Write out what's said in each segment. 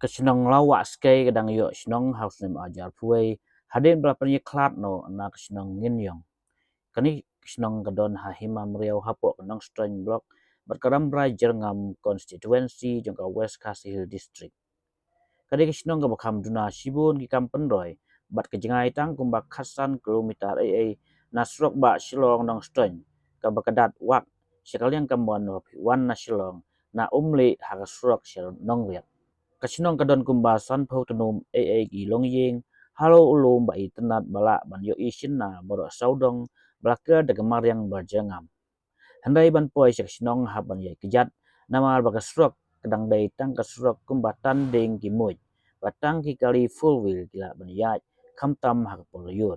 Kesenong lawak skai kadang yo senong house nem ajar puai hadin belapan ye klat no na kesenong nginyong kani kesenong kadon hahima meriau hapok kenong strength block berkeram berajar ngam constituency jangka West Khasi Hill District kadi kesenong ka bakam duna sibun ki kam penroi bat kejengai tang kumbak khasan kilometer ai nasrok ba shilong nong strength ka bakadat wak sekalian kambuan no wan na shilong na umli hagasrok shil nong riat Kasinong kadon kumbasan pau tenum gi long yeng halo ulum bai tenat bala ban yo isin na borok saudong belaka de gemar yang berjangam handai ban poi kasinong haban ye kejat nama bakasrok kedang dai tang kasrok kumbatan deng ki muj batang ki kali full wheel gila ban yat kamtam hak polyur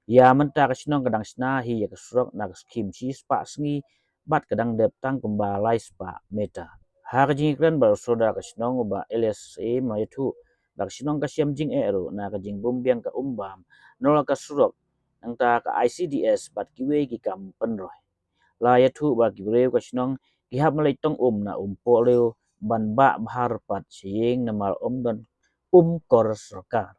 ya menta kasinong kadang sna hi ya kasrok na skim si spa sngi bat kadang dep tang kumbalai spa meta Harjing iklan baru soda kasinong uba LSA maitu kasinong kasiam jing ero na kajing bumbiang ka umbam nola kasurok nang ta ka ICDS bat kiwe ki kam penroy la yatu ba kibreu kasinong kihap malai tong na poleo ban ba bahar pat siyeng namal don kor sarkar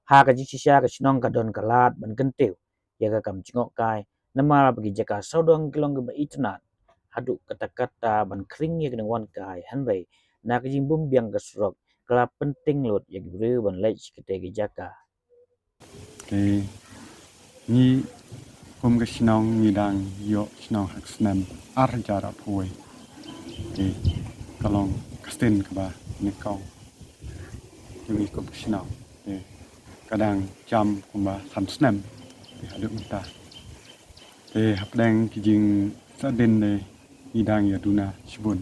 ha kajing sisya kasinong kadon kalat ban kenteu ya ka kam jingok kai namal bagi jaka saudong kilong ke ba itnat haduk kata-kata ban kering ya kena wan kai hanrei na kajing bumbiang kasrok kala penting lot ya gibru ban lech kete jaka ni kum kesinong ngidang yo sinong haksnam arjara pui kalong kasten kaba nikau demi kum kesinong kadang jam kumba samsnam haduk menta hapdang kijing sadin idang ya duna sibun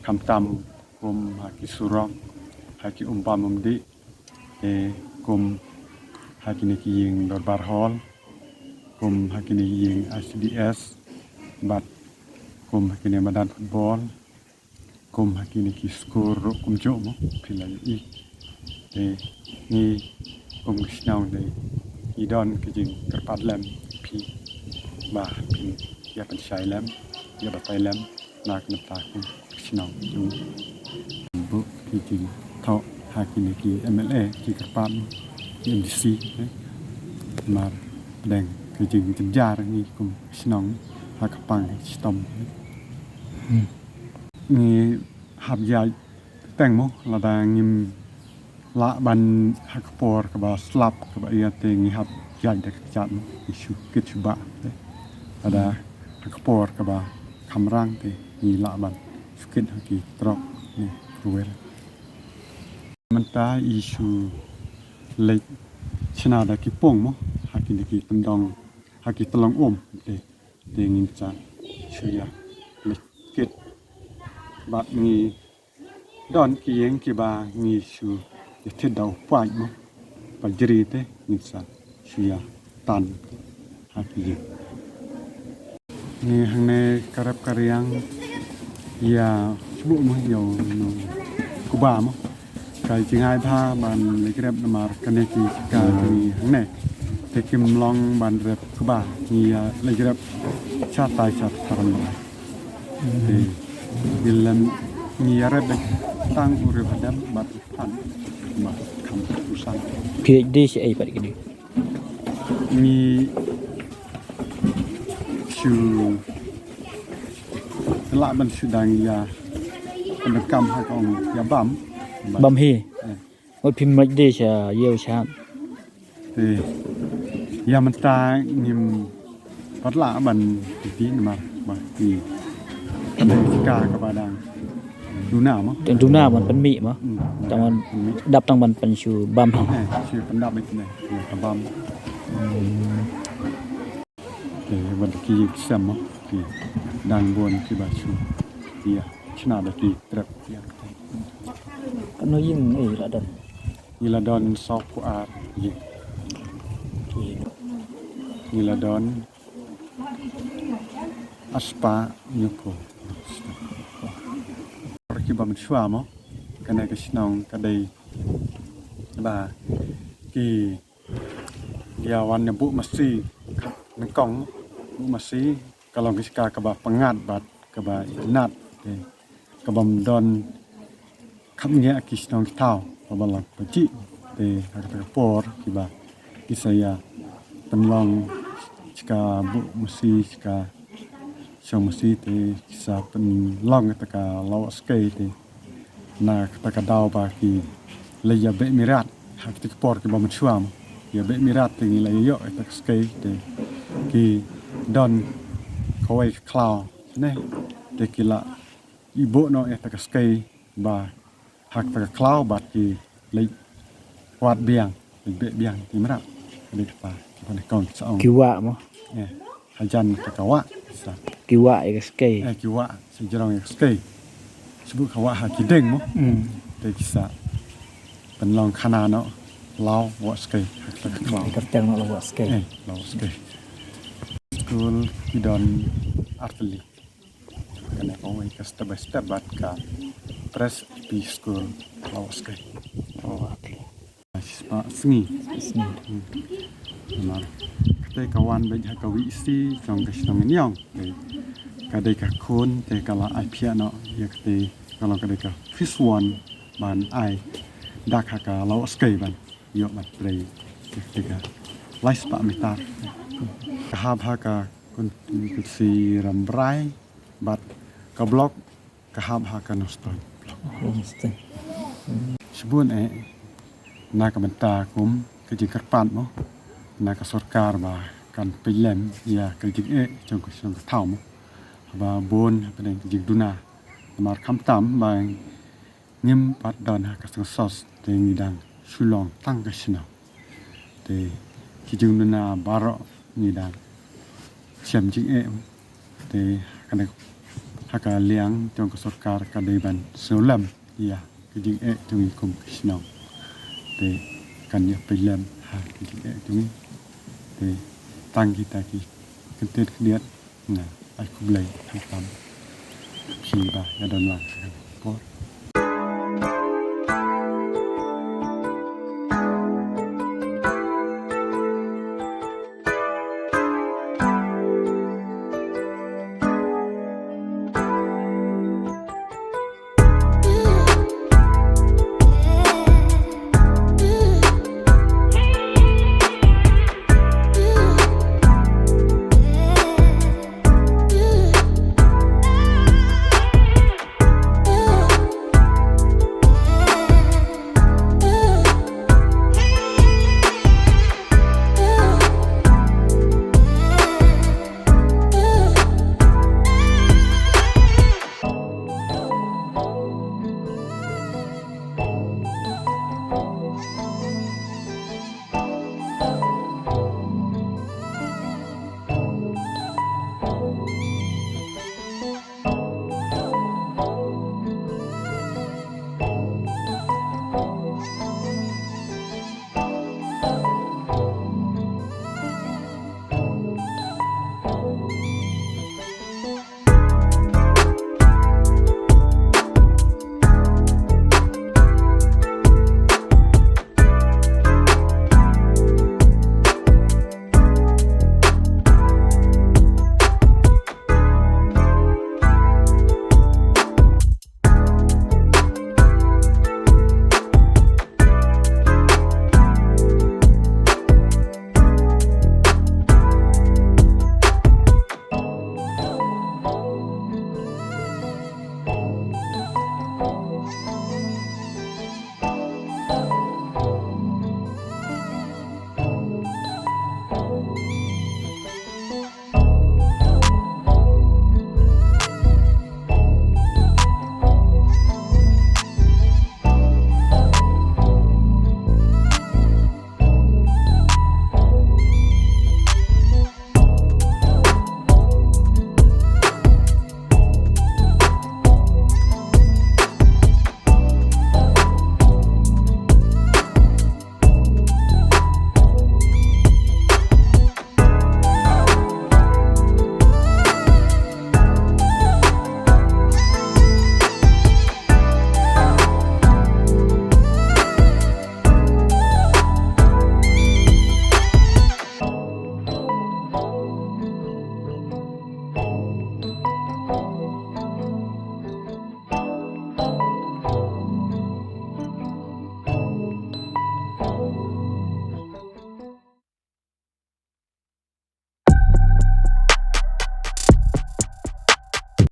kamtam kum haki surok haki umpam umdi kum haki niki ying dorbar hall kum haki niki ying ICDS bat kum haki niki badan football kum haki niki skor kum jomo pilai i ni kum kisnau de idon kijing kerpat lem pi bah pin ya pensai lem ya batai lem nak neta kum kisnau jung bu kijing thau haki niki MLA ki kerpat MDC mar deng kijing jenjar ni kum kisnau hakapang stom ni habya tengmo lada ngim la ban hakpor ka ba slap ka ba ya te ngi hab jai de chat isu kitba ada hakpor ka ba kamrang te ni la ban skit haki trok ni ruel menta isu le china da ki pong mo haki ni ki tendong haki telong te ngin cha chuya le kit bat ni don ki yeng ki ba ngi su te dau pai mo pajri te ngin cha chuya tan haki ni hangne karap karyang ya subu mo yo no kuba mo kai jingai tha ban lekrep namar kaneki ka ni hangne te kim long ban rep kuba ni lekrep chat tai chat taran te bilam ni rep tang ure badam bat pan ma kam usan PhD Shaei pat gini ni chu la ban sudang ya pendekam ha kong ya bam hi một phim mạch đi cha yêu cha thì ya menta nim patla ban ti ma ba ti kadai ka ka badang duna mo ten duna man pen mi ma tang dap tang man pen chu bam hi chu pandap ni ne ka bam thìวันที่xem mo thì đang buồn khi bà chú thì chna da thì trap ya kan no ying la dan ila don sok ku ar ngiladon aspa nyuko ki ba mchua mo kana ka snong ka dei ba ki ya wan bu masi Nongkyndong bu masi kalau kita ka ba pangat bat ka ba nat ka bam don kamnya ki snong tau ba balak paji te ka por ki ba ki saya penlong jika bu masi jika Siang mesti te kisah penlong taka lawak skai te na taka dau ba ki leya be mirat hak te por ki ba mchuam ya be mirat te ni leya yo taka skai te ki don kawai klau ne te kila ibu no taka skai ba hak taka klau ba ki le wat biang be biang ti mirat le pa ki ne kong saong kiwa mo hajan taka wa sa kiwa skei kiwa sejarang skei sebut kawa ha kideng mo te kisa penlong khana no law wa skei terteng no lawa skei law skei school kidon arteli kana ko wai ka step by step bat ka press pi school law skei okay spa sngi na te kawan be ha ka wi si jong ka snong nyong kadai ka khon te kala ai phia no yak te kalau kadai ka fish one ban ai dak ha ka law skei ban yo mat play te ka lais pa mitar ka ha ka kun si rambrai bat ka blok ka ha ka no stoi sebun na ka benta kum ke jing karpan mo na ka sarkar ba kan pilem ya ke jing jong ko song thau mo ba bon pedeng jing duna mar kham tam ba ngim pat don ha ka sos te ngidang sulong tang ka sino te ki jing duna baro ngidang chem jing te kana ha ka liang jong ko sarkar ka de ban solam ya ki jing jong kum sino te kan ya pilem ha ki jing jong te tang kita ki kentet kediat na ai kublai tam ki ba ya don lang por